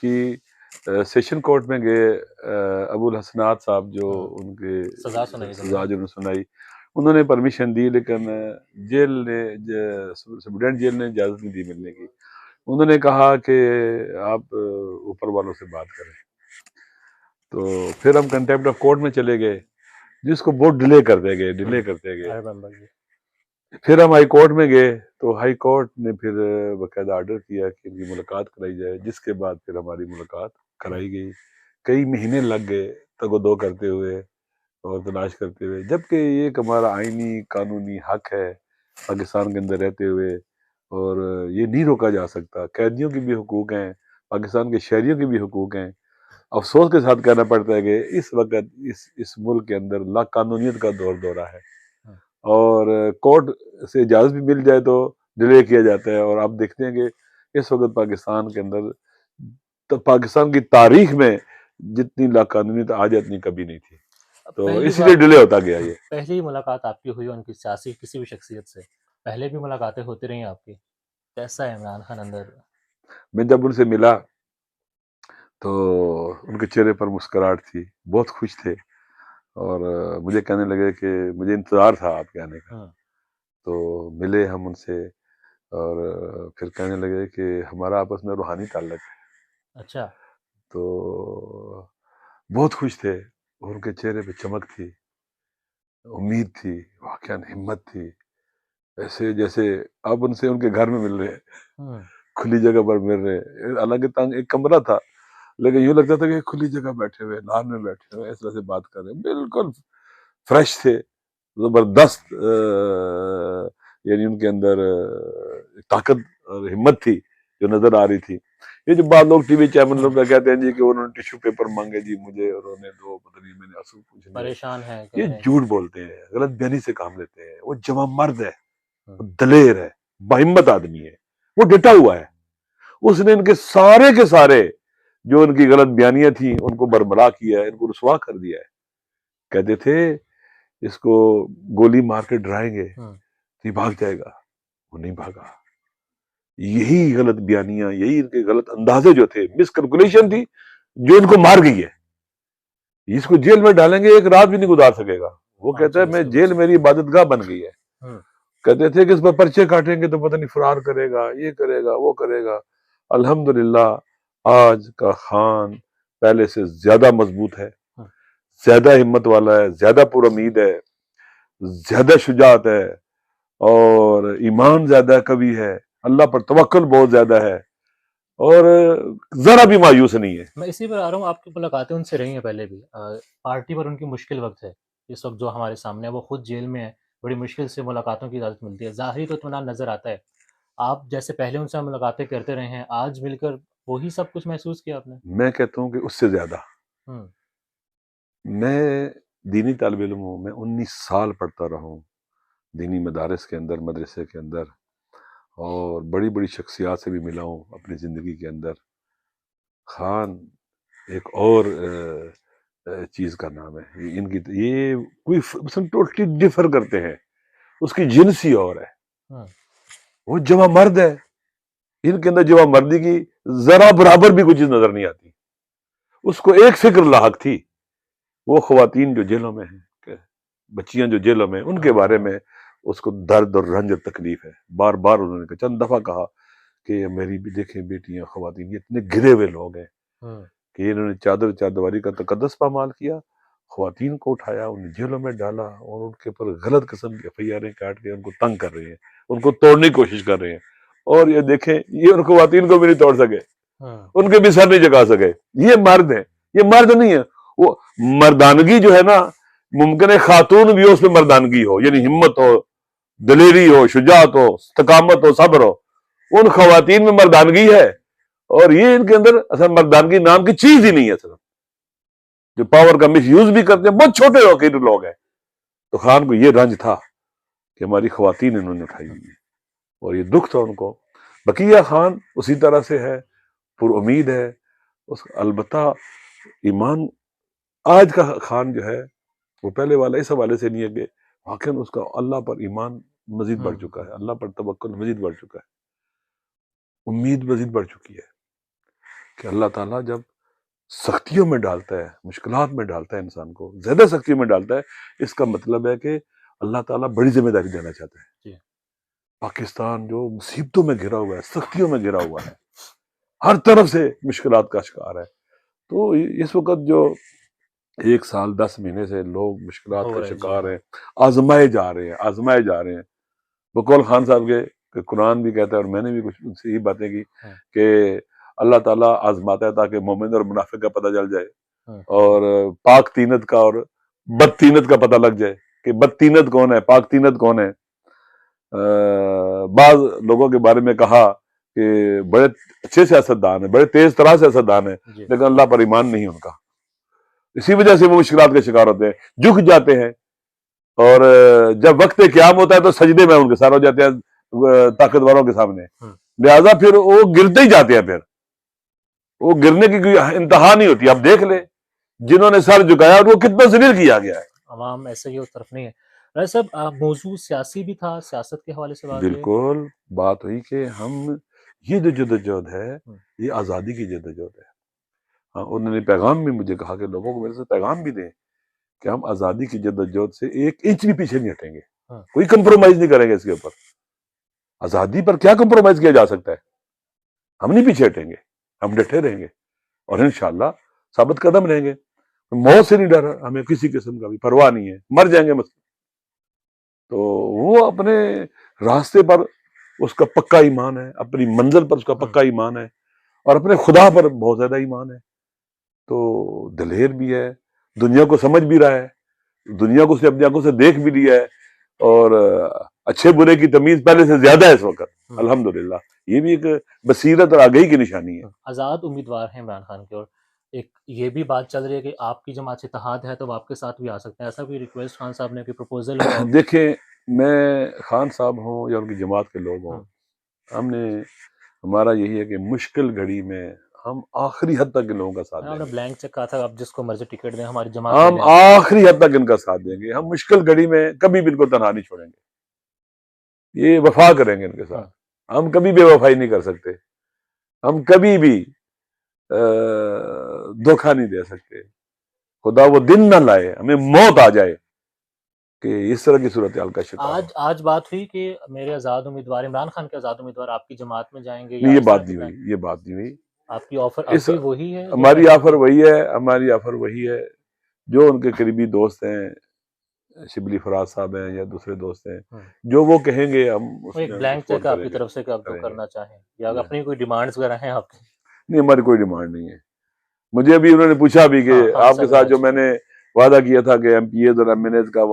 کہ session court میں گئے، ابو الحسنات صاحب جو ان کے سزا سنائی سزا جو سنائی، انہوں نے پرمیشن دی، لیکن جیل نے سپرڈینٹ جیل نے اجازت نہیں دی ملنے کی۔ انہوں نے کہا کہ آپ اوپر والوں سے بات کریں۔ تو پھر ہم کنٹیمپٹ آف کورٹ میں چلے گئے، جس کو بہت ڈیلے کرتے گئے۔ پھر ہم ہائی کورٹ میں گئے تو ہائی کورٹ نے پھر باقاعدہ آرڈر کیا کہ ان کی ملاقات کرائی جائے، جس کے بعد پھر ہماری ملاقات کرائی گئی۔ کئی مہینے لگ گئے تگ و دو کرتے ہوئے اور تلاش کرتے ہوئے، جبکہ یہ ایک ہمارا آئینی قانونی حق ہے پاکستان کے اندر رہتے ہوئے، اور یہ نہیں روکا جا سکتا۔ قیدیوں کی بھی حقوق ہیں، پاکستان کے شہریوں کی بھی حقوق ہیں۔ افسوس کے ساتھ کہنا پڑتا ہے کہ اس وقت اس ملک کے اندر لا قانونیت کا دورہ ہے، اور کورٹ سے اجازت بھی مل جائے تو ڈیلے کیا جاتا ہے۔ اور آپ دیکھتے ہیں کہ اس وقت پاکستان کے اندر، تو پاکستان کی تاریخ میں جتنی لا قانونیت آج اتنی کبھی نہیں تھی، تو اسی لیے ڈیلے ہوتا گیا۔ یہ پہلی ملاقات آپ کی ہوئی ان کی سیاسی کسی بھی شخصیت سے؟ پہلے بھی ملاقاتیں ہوتی رہی آپ کی؟ کیسا ہے عمران خان اندر؟ میں جب ان سے ملا تو ان کے چہرے پر مسکراہٹ تھی، بہت خوش تھے، اور مجھے کہنے لگے کہ مجھے انتظار تھا آپ کے آنے کا۔ تو ملے ہم ان سے، اور پھر کہنے لگے کہ ہمارا آپس میں روحانی تعلق ہے۔ اچھا۔ تو بہت خوش تھے، اور ان کے چہرے پہ چمک تھی، امید تھی، واقعاً ہمت تھی، ایسے جیسے آپ ان سے ان کے گھر میں مل رہے ہیں، کھلی جگہ پر مل رہے ہیں۔ حالانکہ تنگ ایک کمرہ تھا، لیکن یوں لگتا تھا کہ کھلی جگہ بیٹھے ہوئے، لان میں بیٹھے ہوئے، اس طرح سے بات کر رہے ہیں، بالکل فریش تھے، زبردست، یعنی ان کے اندر طاقت اور ہمت تھی جو نظر آ رہی تھی۔ یہ جو بعض لوگ ٹی وی چینل لوگ کہتے ہیں جی کہ انہوں نے ٹیشو پیپر مانگے جی مجھے، اور انہوں نے دو پتہ نہیں میں نے اصول پوچھ لیے، پریشان ہے، یہ جھوٹ بولتے ہیں، غلط بیانی سے کام لیتے ہیں۔ وہ جوان مرد ہے، وہ دلیر ہے، باہمت آدمی ہے، وہ ڈٹا ہوا ہے۔ اس نے ان کے سارے جو ان کی غلط بیانیاں تھیں ان کو برملا کیا ہے، ان کو رسوا کر دیا ہے۔ کہتے تھے اس کو گولی مار کے ڈرائیں گے تو یہ بھاگ جائے گا، وہ نہیں بھاگا۔ یہی غلط بیانیاں، یہی ان کے غلط اندازے جو تھے، مس کیلکولیشن تھی جو ان کو مار گئی ہے۔ اس کو جیل میں ڈالیں گے ایک رات بھی نہیں گزار سکے گا۔ وہ کہتا ہے میں جیل میری عبادت گاہ بن گئی ہے۔ کہتے تھے کہ اس پر پرچے کاٹیں گے تو پتہ نہیں فرار کرے گا، یہ کرے گا، وہ کرے گا۔ الحمدللہ آج کا خان پہلے سے زیادہ مضبوط ہے، زیادہ ہمت والا ہے، زیادہ پر امید ہے، زیادہ شجاعت ہے، اور ایمان زیادہ قوی ہے، اللہ پر توکل بہت زیادہ ہے، اور ذرا بھی مایوس نہیں ہے۔ میں اسی پر آ رہا ہوں، آپ کی ملاقاتیں ان سے رہی ہیں پہلے بھی، پارٹی پر ان کی مشکل وقت ہے اس وقت جو ہمارے سامنے ہے، وہ خود جیل میں ہے، بڑی مشکل سے ملاقاتوں کی اجازت ملتی ہے، ظاہری تو اطمینان نظر آتا ہے۔ آپ جیسے پہلے ان سے ملاقاتیں کرتے رہے ہیں، آج مل کر وہی سب کچھ محسوس کیا آپ نے؟ میں کہتا ہوں کہ اس سے زیادہ۔ میں دینی طالب علم ہوں، میں 19 سال پڑھتا رہا ہوں دینی مدارس کے اندر، مدرسے کے اندر، اور بڑی بڑی شخصیات سے بھی ملا ہوں اپنی زندگی کے اندر۔ خان ایک اور چیز کا نام ہے، ان کی یہ کوئی ٹوٹلی ڈفر کرتے ہیں، اس کی جنس ہی اور ہے، وہ جوان مرد ہے، ان کے اندر جوان مردی کی ذرا برابر بھی کوئی چیز نظر نہیں آتی۔ اس کو ایک فکر لاحق تھی، وہ خواتین جو جیلوں میں ہیں، بچیاں جو جیلوں میں، ان کے بارے میں اس کو درد اور رنج اور تکلیف ہے۔ بار بار انہوں نے چند دفعہ کہا کہ میری بھی دیکھیں بیٹیاں، خواتین، یہ اتنے گرے ہوئے لوگ ہیں کہ انہوں نے چادرواری کا تقدس پامال کیا، خواتین کو اٹھایا، انہیں جیلوں میں ڈالا، اور ان کے اوپر غلط قسم کی FIR کاٹ کے ان کو تنگ کر رہے ہیں، ان کو توڑنے کی کوشش کر رہے ہیں۔ اور یہ دیکھیں، یہ ان خواتین کو بھی نہیں توڑ سکے، ان کے بھی سر نہیں جھکا سکے۔ یہ مرد ہیں، یہ مرد نہیں ہے۔ وہ مردانگی جو ہے نا، ممکن ہے خاتون بھی ہو اس میں مردانگی ہو، یعنی ہمت ہو، دلیری ہو، شجاعت ہو، استقامت ہو، صبر ہو، ان خواتین میں مردانگی ہے، اور یہ ان کے اندر اصل مردانگی نام کی چیز ہی نہیں ہے۔ اصل جو پاور کا مس یوز بھی کرتے ہیں، بہت چھوٹے لوگ ہیں۔ تو خان کو یہ رنج تھا کہ ہماری خواتین انہوں نے اٹھائی ہوئی ہیں، اور یہ دکھ تھا ان کو۔ بقیہ خان اسی طرح سے ہے، پر امید ہے، البتہ ایمان آج کا خان جو ہے وہ پہلے والا اس حوالے سے نہیں ہے کہ واقعاً اس کا اللہ پر ایمان مزید بڑھ چکا ہے، اللہ پر توکل مزید بڑھ چکا ہے، امید مزید بڑھ چکی ہے۔ کہ اللہ تعالیٰ جب سختیوں میں ڈالتا ہے، مشکلات میں ڈالتا ہے انسان کو، زیادہ سختیوں میں ڈالتا ہے، اس کا مطلب ہے کہ اللہ تعالیٰ بڑی ذمہ داری دینا چاہتا ہے۔ جی۔ پاکستان جو مصیبتوں میں گھرا ہوا ہے، سختیوں میں گھرا ہوا ہے، ہر طرف سے مشکلات کا شکار ہے، تو اس وقت جو 1 سال 10 مہینے سے لوگ مشکلات ہو کا رہا ہے، جی۔ شکار ہیں، آزمائے جا رہے ہیں۔ بقول خان صاحب کے کہ قرآن بھی کہتا ہے، اور میں نے بھی کچھ ان سے یہ باتیں کی کہ اللہ تعالیٰ آزماتا ہے تاکہ مومن اور منافق کا پتہ چل جائے، اور پاک تینت کا اور بد تینت کا پتہ لگ جائے کہ بد تینت کون ہے، پاک تینت کون ہے۔ بعض لوگوں کے بارے میں کہا کہ بڑے اچھے سیاستدان ہیں، بڑے تیز طرح سیاستدان ہیں، لیکن اللہ پر ایمان نہیں ان کا، اسی وجہ سے وہ مشکلات کا شکار ہوتے ہیں، جھک جاتے ہیں، اور جب وقت قیام ہوتا ہے تو سجدے میں ان کے سار ہو جاتے ہیں طاقتوروں کے سامنے، لہذا پھر وہ گرتے ہی جاتے ہیں، پھر وہ گرنے کی کوئی انتہا نہیں ہوتی۔ آپ دیکھ لیں جنہوں نے سر جھکایا ان کو کتنا ذلیل کیا گیا ہے۔ عوام ایسے ہی اس طرف نہیں ہے۔ راجہ صاحب موضوع سیاسی بھی تھا، سیاست کے حوالے سے بات ہوئی۔ بالکل بات ہوئی کہ ہم یہ جو جدوجہد ہے یہ آزادی کی جدوجہد ہے۔ ہاں، انہوں نے پیغام بھی مجھے کہا کہ لوگوں کو میرے سے پیغام بھی دیں کہ ہم آزادی کی جدوجہد سے 1 انچ بھی پیچھے نہیں ہٹیں گے، کوئی کمپرومائز نہیں کریں گے اس کے اوپر۔ آزادی پر کیا کمپرومائز کیا جا سکتا ہے؟ ہم نہیں پیچھے ہٹیں گے، ہم ڈٹے رہیں گے، اور انشاءاللہ ثابت قدم رہیں گے۔ موت سے نہیں ڈر، ہمیں کسی قسم کا بھی پرواہ نہیں ہے، مر جائیں گے مثلا۔ تو وہ اپنے راستے پر اس کا پکا ایمان ہے، اپنی منزل پر اس کا پکا ایمان ہے، اور اپنے خدا پر بہت زیادہ ایمان ہے، تو دلیر بھی ہے، دنیا کو سمجھ بھی رہا ہے، دنیا کو اس نے اپنی آنکھوں سے دیکھ بھی لیا ہے، اور اچھے برے کی تمیز پہلے سے زیادہ ہے اس وقت، الحمدللہ۔ یہ بھی ایک بصیرت اور آگہی کی نشانی ہے۔ آزاد امیدوار ہیں عمران خان کے، اور ایک یہ بھی بات چل رہی ہے کہ آپ کی جماعت سے اتحاد ہے تو وہ آپ کے ساتھ بھی آ سکتے ہیں، ایسا کوئی ریکویسٹ خان صاحب نے کوئی پروپوزل ہو؟ دیکھیں، میں خان صاحب ہوں یا ان کی جماعت کے لوگ ہوں، ہمارا یہی ہے کہ مشکل گھڑی میں ہم آخری حد تک ان لوگوں کا ساتھ دیں گے۔ بلینک چیک کہا تھا، اب جس کو مرضی ٹکٹ دیں، ہماری جماعت ہم آخری حد تک ان کا ساتھ دیں گے، ہم مشکل گھڑی میں کبھی بھی ان کو تنہا نہیں چھوڑیں گے، یہ وفا کریں گے ان کے ساتھ، ہم کبھی بے وفائی نہیں کر سکتے، ہم کبھی بھی دھوکہ نہیں دے سکتے، خدا وہ دن نہ لائے ہمیں موت آ جائے کہ اس طرح کی صورتحال کا شکار۔ آج بات ہوئی کہ میرے آزاد امیدوار عمران خان کے آزاد امیدوار آپ کی جماعت میں جائیں گے؟ یہ بات نہیں ہوئی، آپ کی آفر ابھی وہی ہے؟ ہماری آفر وہی ہے جو ان کے قریبی دوست ہیں، شبلی فراز صاحب ہیں یا دوسرے دوست ہیں، جو وہ کہیں گے ہم ایک بلینک چیک آپ کی طرف سے کہ آپ جو کرنا چاہیں، یا اپنی کوئی ڈیمانڈز وغیرہ ہیں آپ کی؟ نہیں، ہماری کوئی ڈیمانڈ نہیں ہے۔ مجھے ابھی انہوں نے پوچھا بھی کہ آپ کے ساتھ جو میں نے وعدہ کیا تھا کہ ایم پی ایز اور ایم این ایز کا،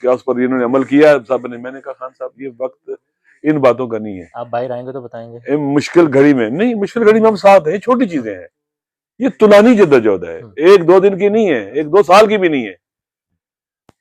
کیا اس پر انہوں نے عمل کیا صاحب نے؟ میں نے کہا خان صاحب یہ وقت ان باتوں کا نہیں ہے، آپ باہر آئیں گے تو بتائیں گے۔ مشکل گھڑی میں نہیں، مشکل گھڑی میں ہم ساتھ ہیں، چھوٹی چیزیں ہیں، یہ طولانی جدوجہد ہے، 1-2 دن کی نہیں ہے، 1-2 سال کی بھی نہیں ہے۔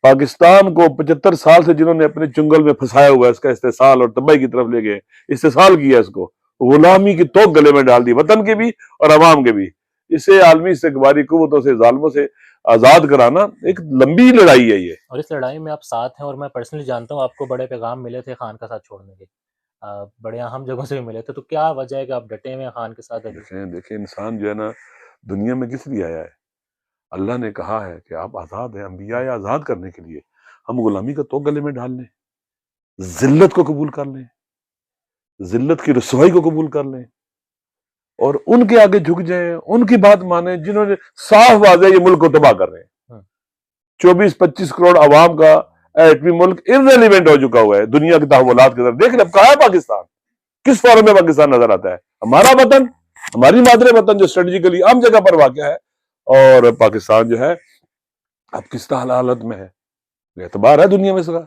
پاکستان کو 75 سال سے جنہوں نے اپنے چنگل میں پھنسایا ہوا ہے، اس کا استحصال اور تباہی کی طرف لے گئے، استحصال کیا، اس کو غلامی کی توق گلے میں ڈال دی، وطن کے بھی اور عوام کے بھی۔ اسے عالمی استکباری قوتوں سے، ظالموں سے آزاد کرانا ایک لمبی لڑائی ہے یہ، اور اس لڑائی میں آپ ساتھ ہیں، اور میں پرسنلی جانتا ہوں آپ کو بڑے پیغام ملے تھے خان کا ساتھ چھوڑنے کے، بڑے اہم جگہوں سے بھی ملے تھے، تو کیا وجہ ہے کہ آپ ڈٹے ہوئے ہیں خان کے ساتھ؟ دیکھیں انسان جو ہے نا دنیا میں کس لیے آیا ہے؟ اللہ نے کہا ہے کہ آپ آزاد ہیں، انبیاء آزاد کرنے کے لیے۔ ہم غلامی کا توق گلے میں ڈال لیں، ذلت کو قبول کر لیں، ذلت کی رسوائی کو قبول کر لیں، اور ان کے آگے جھک جائیں، ان کی بات مانیں جنہوں نے صاف واضح یہ ملک کو تباہ کر رہے ہیں۔ 24-25 کروڑ عوام کا ایٹمی ملک ارریلیونٹ ہو چکا ہوا ہے دنیا کے تحولات کے اندر۔ دیکھ لیں اب کہاں ہے پاکستان، کس فورم میں پاکستان نظر آتا ہے؟ ہمارا وطن، ہماری مادر وطن جو اسٹریٹجیکلی عام جگہ پر واقع ہے، اور پاکستان جو ہے اب کس حالت میں ہے، بے اعتبار ہے دنیا میں اس کا۔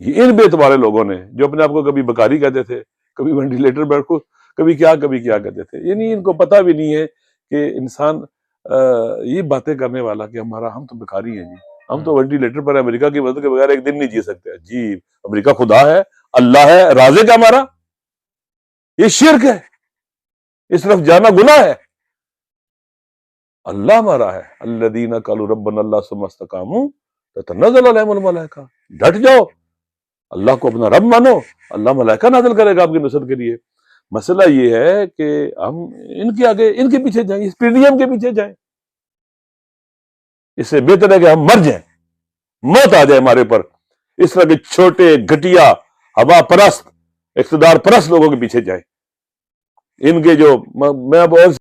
یہ ان بے اعتبارے لوگوں نے جو اپنے آپ کو کبھی بکاری کہتے تھے، کبھی وینٹیلیٹر بیٹھو، کبھی کیا کہتے تھے، یعنی ان کو پتہ بھی نہیں ہے کہ انسان یہ باتیں کرنے والا کہ ہم تو بکاری ہیں جی، ہم تو وینٹیلیٹر پر امریکہ کی مدد کے بغیر ایک دن نہیں جی سکتے۔ جی امریکہ خدا ہے، اللہ ہے، رازق ہے ہمارا، یہ شرک ہے، اس طرف جانا گناہ ہے۔ اللہ ہمارا ہے، الذین قالوا ربنا اللہ ثم استقاموا تتنزل علیہم الملائکہ، ڈٹ جاؤ، اللہ کو اپنا رب مانو، اللہ ملائکہ نازل کرے گا آپ کی نصرت کے لیے۔ مسئلہ یہ ہے کہ ہم ان کے آگے ان کے پیچھے جائیں، اس پریڈیم کے پیچھے جائیں. اس سے بہتر ہے کہ ہم مر جائیں، موت آ جائے ہمارے پر. اس طرح کے چھوٹے گھٹیا ہوا پرست اقتدار پرست لوگوں کے پیچھے جائیں. ان کے جو میں اب اور